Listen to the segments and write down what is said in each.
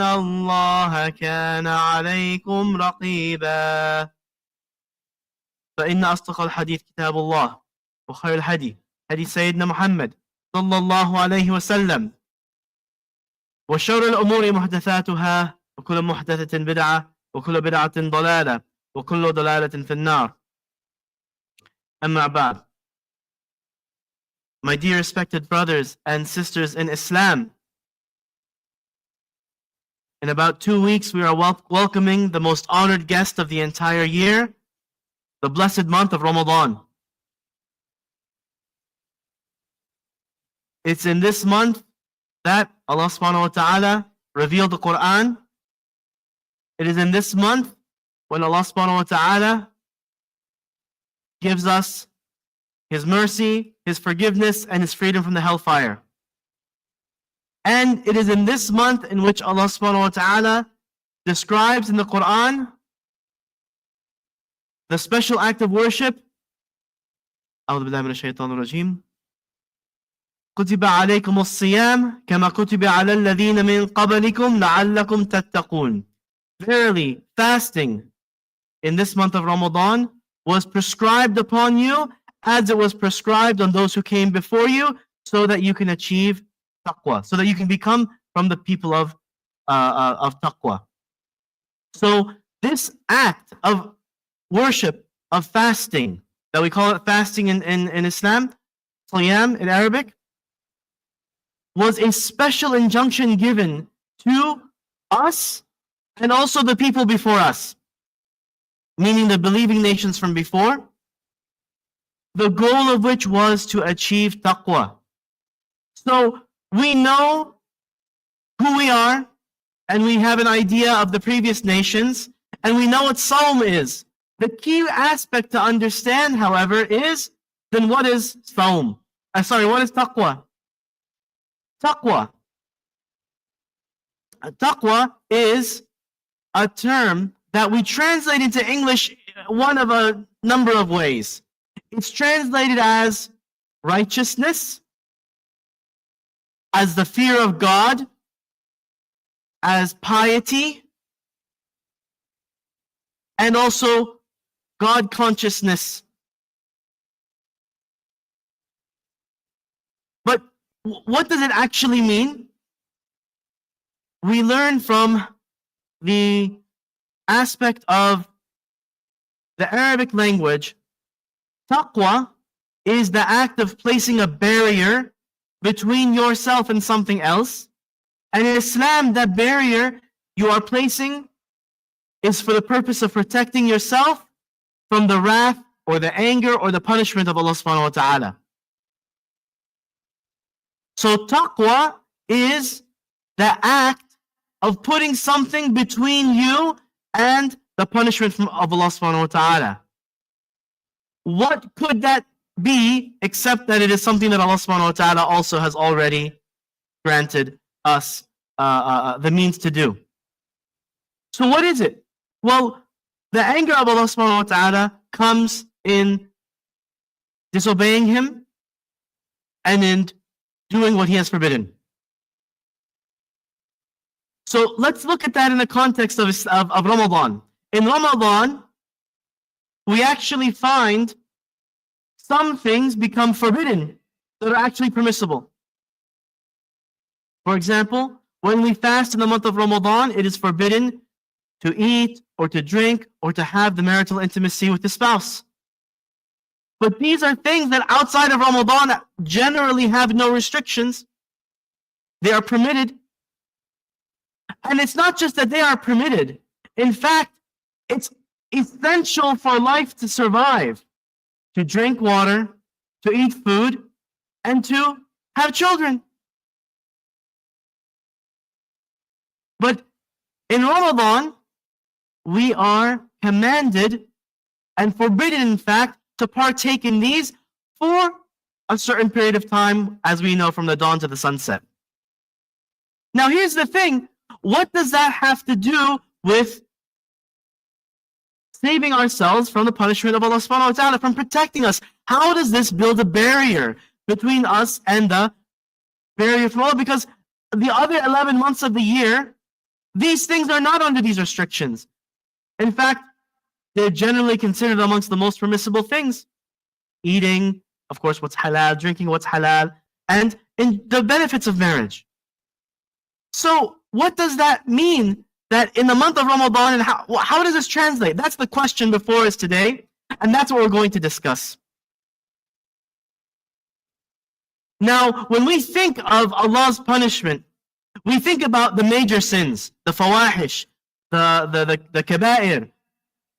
الله كان عليكم رقيبا فإن أصدق الحديث كتاب الله وخير الهدي هدي سيدنا محمد صلى الله عليه وسلم وشر الأمور محدثاتها وكل محدثة بدعة وكل بدعة ضلالة وكل ضلالة في النار. أما بعد. My dear respected brothers and sisters in Islam, in about 2 weeks we are welcoming the most honored guest of the entire year, the blessed month of Ramadan. It's in this month that Allah subhanahu wa ta'ala revealed the Quran. It is in this month when Allah subhanahu wa ta'ala gives us His mercy, His forgiveness, and His freedom from the hellfire. And it is in this month in which Allah subhanahu wa ta'ala describes in the Quran the special act of worship. أعوذ بالله من الشيطان الرجيم. كتب عليكم الصيام كما كتب على الذين من قبلكم لعلكم تتقون. Verily, fasting in this month of Ramadan was prescribed upon you as it was prescribed on those who came before you, so that you can achieve taqwa, so that you can become from the people of taqwa. So this act of worship, of fasting, that we call it fasting in Islam, siyam in Arabic, was a special injunction given to us and also the people before us, meaning the believing nations from before, the goal of which was to achieve taqwa. So we know who we are, and we have an idea of the previous nations, and we know what Sawm is. The key aspect to understand, however, is then what is Sawm? What is taqwa? Taqwa. Taqwa is a term that we translate into English one of a number of ways. It's translated as righteousness, as the fear of God, as piety, and also God consciousness. But what does it actually mean? We learn from the aspect of the Arabic language. Taqwa is the act of placing a barrier between yourself and something else. And in Islam, that barrier you are placing is for the purpose of protecting yourself from the wrath or the anger or the punishment of Allah subhanahu wa ta'ala. So taqwa is the act of putting something between you and the punishment of Allah subhanahu wa ta'ala. What could that be except that it is something that Allah subhanahu wa ta'ala also has already granted us the means to do? So what is it? Well, the anger of Allah subhanahu wa ta'ala comes in disobeying Him and in doing what He has forbidden. So let's look at that in the context of Ramadan. In Ramadan, we actually find some things become forbidden that are actually permissible. For example, when we fast in the month of Ramadan, it is forbidden to eat or to drink or to have the marital intimacy with the spouse. But these are things that outside of Ramadan generally have no restrictions. They are permitted. And it's not just that they are permitted. In fact, it's essential for life to survive, to drink water, to eat food, and to have children. But in Ramadan, we are commanded and forbidden, in fact, to partake in these for a certain period of time, as we know, from the dawn to the sunset. Now, here's the thing. What does that have to do with saving ourselves from the punishment of Allah subhanahu wa ta'ala, from protecting us? How does this build a barrier between us and the barrier from Allah? Because the other 11 months of the year, These things are not under these restrictions. In fact, they're generally considered amongst the most permissible things. Eating, of course, what's halal, drinking what's halal, and in the benefits of marriage. So what does that mean that in the month of Ramadan, and how does this translate? That's the question before us today, and that's what we're going to discuss. Now, when we think of Allah's punishment, we think about the major sins, the fawahish, the kaba'ir,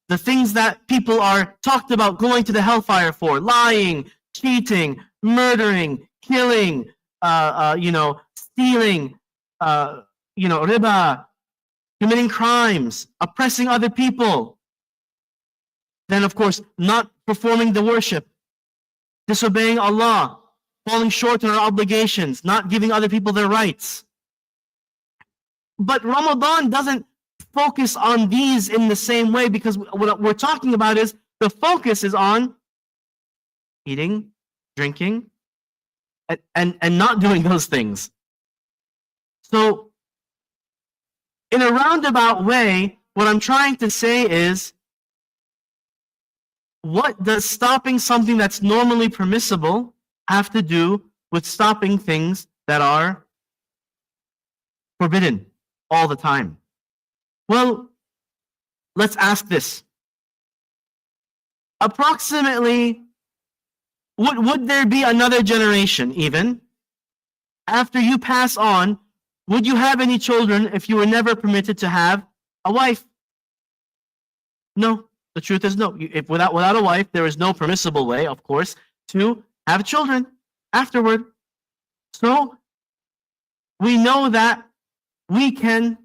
the things that people are talked about going to the hellfire for: lying, cheating, murdering, killing, stealing, riba, committing crimes, oppressing other people. Then, of course, not performing the worship, disobeying Allah, falling short on our obligations, not giving other people their rights. But Ramadan doesn't focus on these in the same way, because what we're talking about is the focus is on eating, drinking, and not doing those things. So, in a roundabout way, what I'm trying to say is, what does stopping something that's normally permissible have to do with stopping things that are forbidden all the time? Well, let's ask this. Approximately, would there be another generation even after you pass on? Would you have any children if you were never permitted to have a wife? No. The truth is no. If without a wife, there is no permissible way, of course, to have children afterward. So we know that we can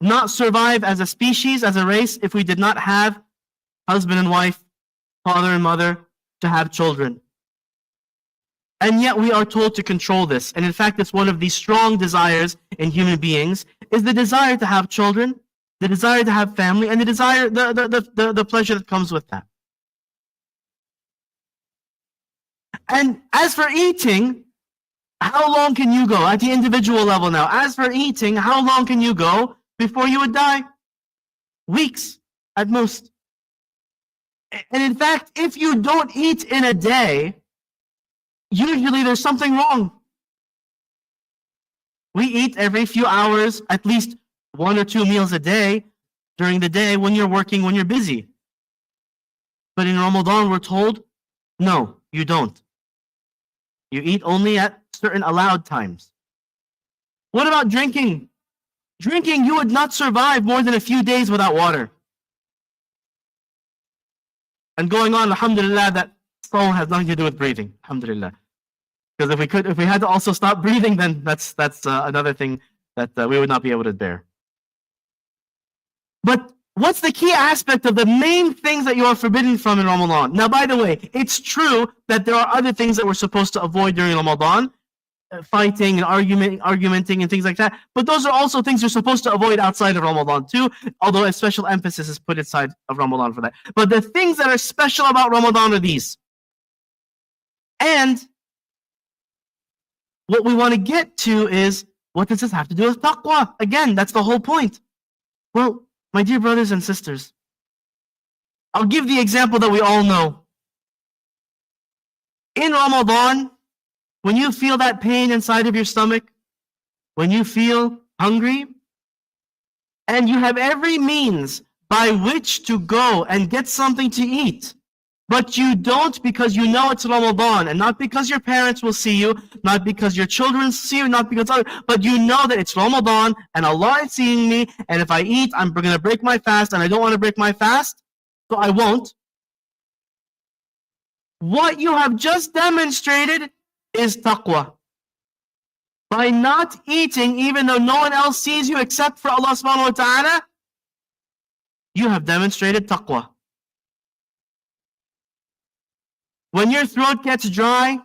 not survive as a species, as a race, if we did not have husband and wife, father and mother, to have children. And yet we are told to control this. And in fact, it's one of the strong desires in human beings, is the desire to have children, the desire to have family, and the desire, the pleasure that comes with that. And as for eating, how long can you go at the individual level now? As for eating, how long can you go before you would die? Weeks at most. And in fact, if you don't eat in a day, usually there's something wrong. We eat every few hours, at least 1 or 2 meals a day during the day when you're working, when you're busy. But in Ramadan, we're told, no, you don't. You eat only at certain allowed times. What about drinking? Drinking, you would not survive more than a few days without water. And going on, alhamdulillah, that soul has nothing to do with breathing, alhamdulillah. Because if we had to also stop breathing, then that's another thing that we would not be able to bear. But what's the key aspect of the main things that you are forbidden from in Ramadan? Now, by the way, it's true that there are other things that we're supposed to avoid during Ramadan, fighting and argumenting and things like that. But those are also things you're supposed to avoid outside of Ramadan too, although a special emphasis is put inside of Ramadan for that. But the things that are special about Ramadan are these. And what we want to get to is, what does this have to do with taqwa? Again, that's the whole point. Well, my dear brothers and sisters, I'll give the example that we all know. In Ramadan, when you feel that pain inside of your stomach, when you feel hungry, and you have every means by which to go and get something to eat, but you don't because you know it's Ramadan, and not because your parents will see you, not because your children see you, not because others, but you know that it's Ramadan and Allah is seeing me, and if I eat, I'm going to break my fast, and I don't want to break my fast, so I won't. What you have just demonstrated is taqwa. By not eating, even though no one else sees you except for Allah subhanahu wa ta'ala, you have demonstrated taqwa. When your throat gets dry,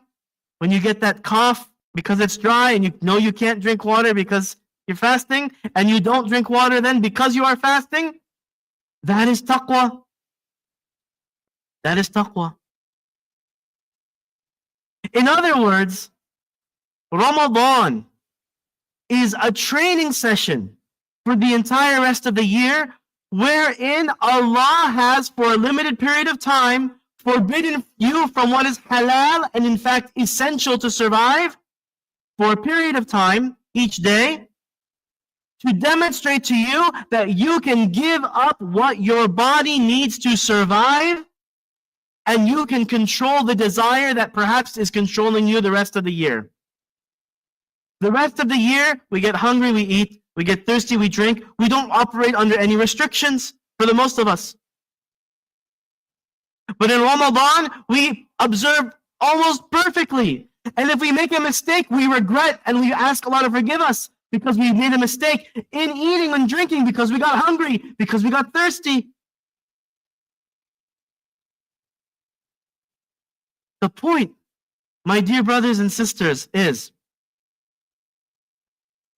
when you get that cough because it's dry and you know you can't drink water because you're fasting, and you don't drink water then because you are fasting, that is taqwa. That is taqwa. In other words, Ramadan is a training session for the entire rest of the year, wherein Allah has, for a limited period of time, forbidden you from what is halal and in fact essential to survive for a period of time each day, to demonstrate to you that you can give up what your body needs to survive, and you can control the desire that perhaps is controlling you the rest of the year. The rest of the year, we get hungry, we eat. We get thirsty, we drink. We don't operate under any restrictions for the most of us. But in Ramadan, we observe almost perfectly. And if we make a mistake, we regret and we ask Allah to forgive us because we made a mistake in eating and drinking, because we got hungry, because we got thirsty. The point, my dear brothers and sisters, is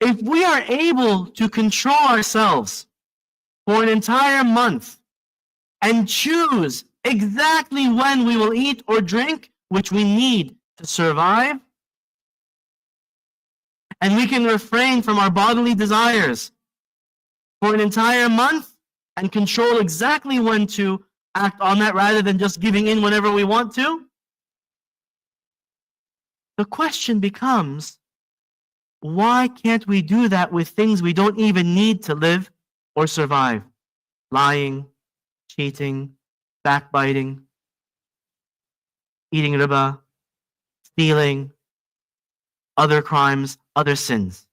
if we are able to control ourselves for an entire month and choose exactly when we will eat or drink, which we need to survive, and we can refrain from our bodily desires for an entire month and control exactly when to act on that rather than just giving in whenever we want to, the question becomes, why can't we do that with things we don't even need to live or survive? Lying, cheating, backbiting, eating riba, stealing, other crimes, other sins.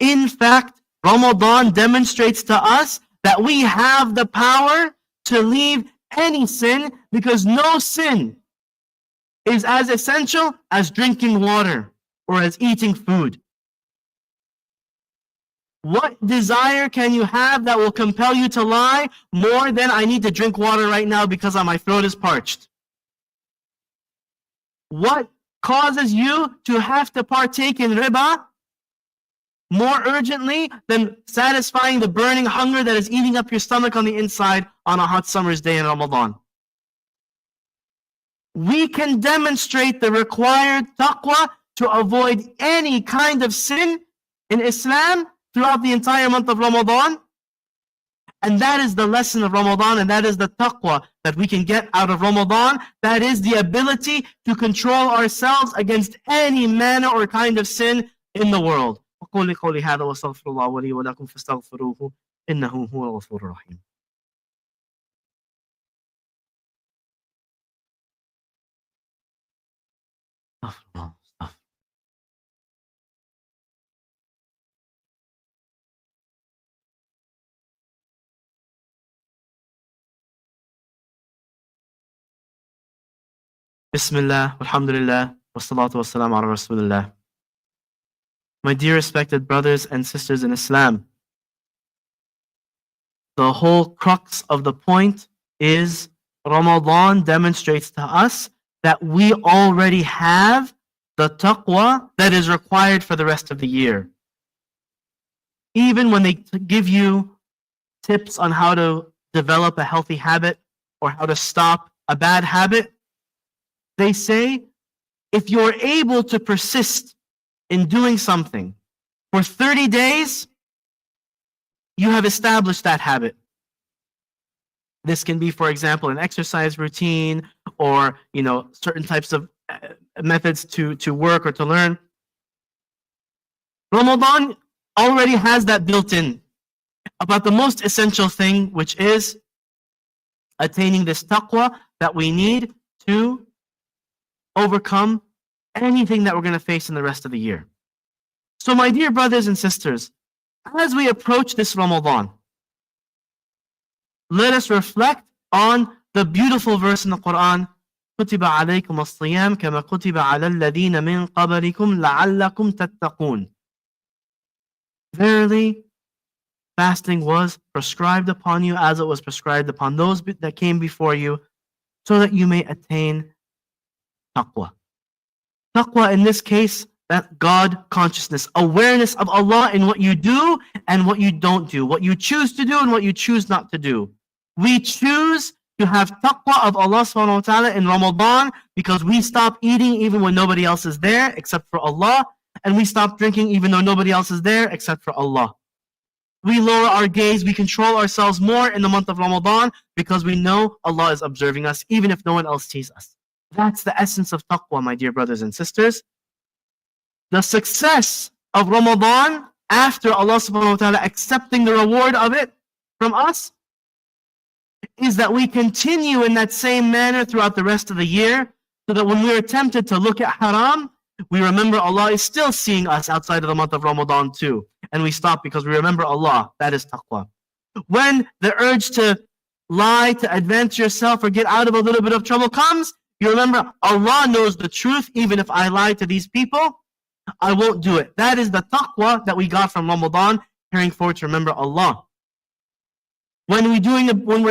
In fact, Ramadan demonstrates to us that we have the power to leave any sin, because no sin is as essential as drinking water or as eating food. What desire can you have that will compel you to lie more than I need to drink water right now because my throat is parched? What causes you to have to partake in riba more urgently than satisfying the burning hunger that is eating up your stomach on the inside on a hot summer's day in Ramadan? We can demonstrate the required taqwa to avoid any kind of sin in Islam throughout the entire month of Ramadan. And that is the lesson of Ramadan, and that is the taqwa that we can get out of Ramadan. That is the ability to control ourselves against any manner or kind of sin in the world. أقول قولي هذا وأستغفر الله لي ولكم فاستغفروه إنه هو الغفور الرحيم. Bismillah, alhamdulillah, wassalatu wassalamu ala rasulillah. My dear respected brothers and sisters in Islam, the whole crux of the point is Ramadan demonstrates to us that we already have the taqwa that is required for the rest of the year. Even when they give you tips on how to develop a healthy habit or how to stop a bad habit, they say, if you're able to persist in doing something for 30 days, you have established that habit. This can be, for example, an exercise routine or, certain types of methods to work or to learn. Ramadan already has that built in about the most essential thing, which is attaining this taqwa that we need to overcome anything that we're going to face in the rest of the year. So my dear brothers and sisters, as we approach this Ramadan, let us reflect on the beautiful verse in the Quran, كُتِبَ عَلَيْكُمُ الصِّيَامُ كَمَا كُتِبَ عَلَى الَّذِينَ مِنْ قَبْلِكُمْ لَعَلَّكُمْ تَتَّقُونَ. Verily, fasting was prescribed upon you as it was prescribed upon those that came before you, so that you may attain taqwa. Taqwa in this case, that God consciousness, awareness of Allah in what you do and what you don't do, what you choose to do and what you choose not to do. We choose to have taqwa of Allah subhanahu wa ta'ala in Ramadan because we stop eating even when nobody else is there except for Allah, and we stop drinking even though nobody else is there except for Allah. We lower our gaze, we control ourselves more in the month of Ramadan because we know Allah is observing us even if no one else sees us. That's the essence of taqwa, my dear brothers and sisters. The success of Ramadan after Allah subhanahu wa ta'ala accepting the reward of it from us is that we continue in that same manner throughout the rest of the year, so that when we're tempted to look at haram, we remember Allah is still seeing us outside of the month of Ramadan too. And we stop because we remember Allah. That is taqwa. When the urge to lie, to advance yourself, or get out of a little bit of trouble comes, you remember Allah knows the truth. Even if I lie to these people, I won't do it. That is the taqwa that we got from Ramadan, carrying forward to remember Allah. When we're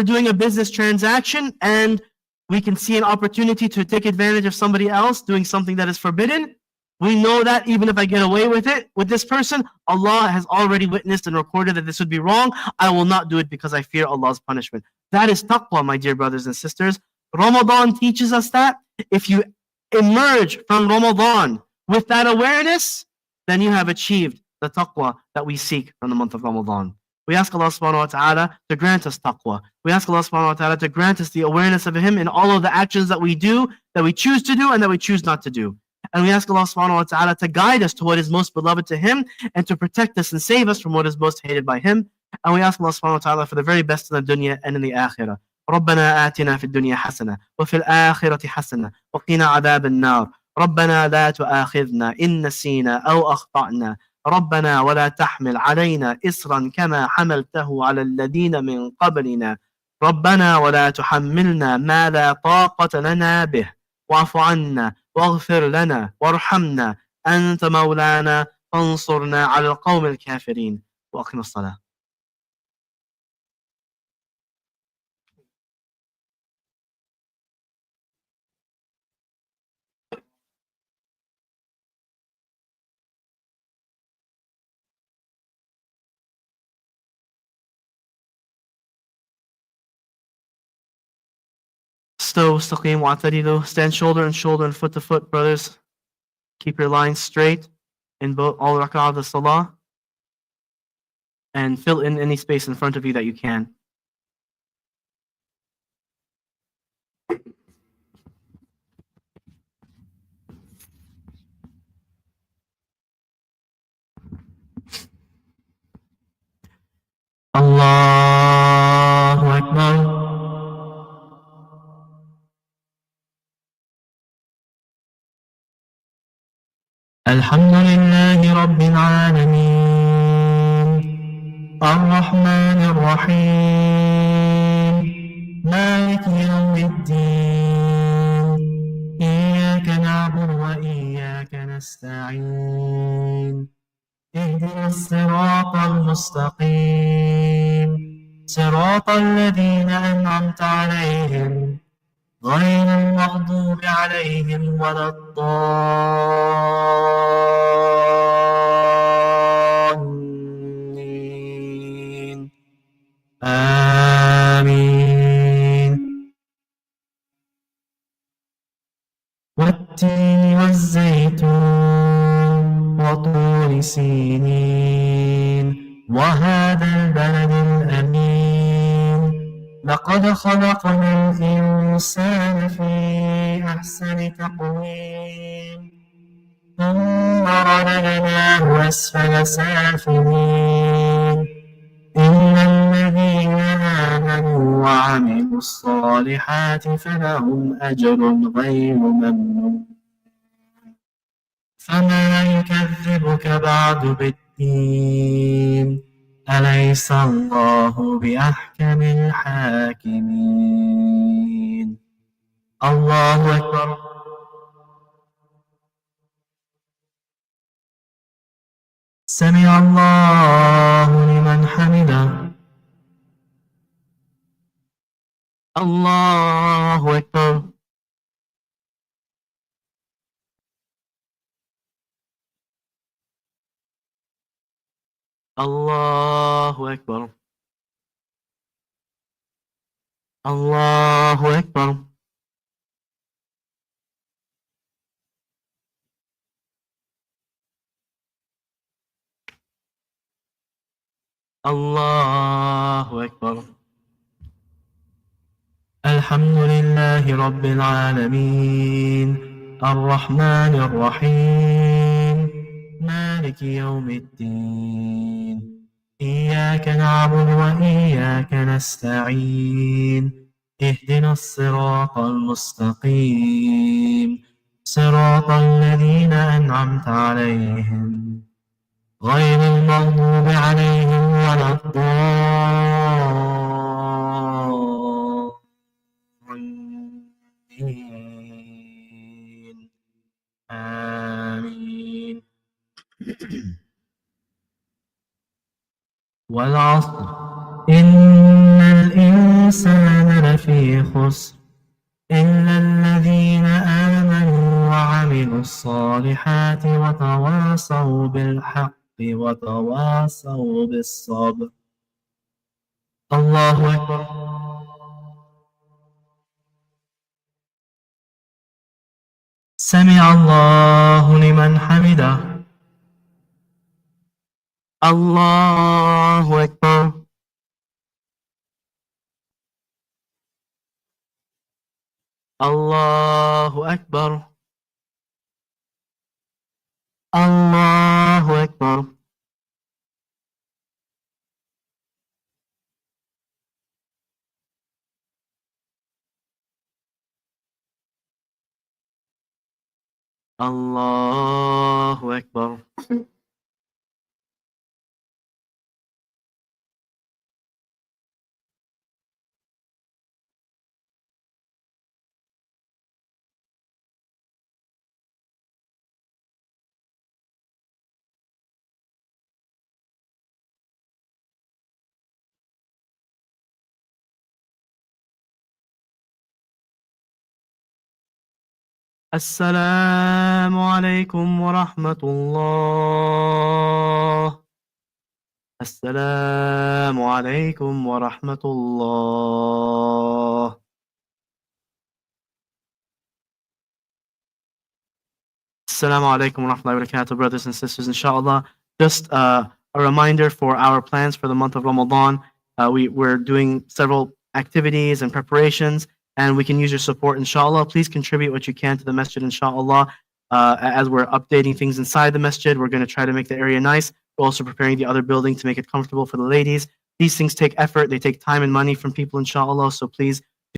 doing a business transaction and we can see an opportunity to take advantage of somebody else doing something that is forbidden, we know that even if I get away with it with this person, Allah has already witnessed and recorded that this would be wrong. I will not do it because I fear Allah's punishment. That is taqwa, my dear brothers and sisters. Ramadan teaches us that. If you emerge from Ramadan with that awareness, then you have achieved the taqwa that we seek from the month of Ramadan. We ask Allah subhanahu wa ta'ala to grant us taqwa. We ask Allah subhanahu wa ta'ala to grant us the awareness of Him in all of the actions that we do, that we choose to do, and that we choose not to do. And we ask Allah subhanahu wa ta'ala to guide us to what is most beloved to Him, and to protect us and save us from what is most hated by Him. And we ask Allah subhanahu wa ta'ala for the very best in the dunya and in the akhirah. ربنا آتنا في الدنيا حسنة وفي الآخرة حسنة وقنا عذاب النار ربنا لا تؤاخذنا إن نسينا أو أخطأنا ربنا ولا تحمل علينا إصرا كما حملته على الذين من قبلنا ربنا ولا تحملنا ما لا طاقة لنا به واعف عنا واغفر لنا وارحمنا أنت مولانا فانصرنا على القوم الكافرين وأقم الصلاة. Mustaqim wa'tadilu. Stand shoulder and shoulder and foot to foot, brothers. Keep your lines straight in both all rak'ah of the salah. And fill in any space in front of you that you can. Allahu Akbar. الحمد لله رب العالمين الرحمن الرحيم مالك يوم الدين إياك نعبد وإياك نستعين اهدنا الصراط المستقيم صراط الذين أنعمت عليهم غير المغضوب عليهم ولا الضالين آمين. والتين والزيتون وطور سينين وهذا البلد الأمين لقد خلقنا الإنسان في أحسن تقويم ثم رددناه أسفل سافلين إلا الذين آمنوا وعملوا الصالحات فلهم أجر غير ممنون. فما يكذبك بعد بالدين أليس الله بأحكم الحاكمين. الله أكبر. سمع الله لمن حمده. الله أكبر. الله أكبر. الله أكبر. الله أكبر. الحمد لله رب العالمين الرحمن الرحيم مالك يوم الدين إياك نعبد وإياك نستعين اهدنا الصراط المستقيم صراط الذين أنعمت عليهم غير المغضوب عليهم ولا الضالين آمين. والعصر إن الإنسان لفي خسر إلا الذين آمنوا وعملوا الصالحات وتواصوا بالحق وتواصوا بالصبر. الله أكبر. سمع الله لمن حمده. الله أكبر. الله أكبر. الله أكبر. الله أكبر. السلام عليكم ورحمة الله. السلام عليكم ورحمة الله. Assalamu alaikum wa rahmatullahi wa barakatuh, brothers and sisters. Inshallah, just a reminder for our plans for the month of Ramadan. We're doing several activities and preparations, and we can use your support, inshallah. Please contribute what you can to the masjid, inshallah. As we're updating things inside the masjid, we're going to try to make the area nice. We're also preparing the other building to make it comfortable for the ladies. These things take effort, they take time and money from people, inshallah. So please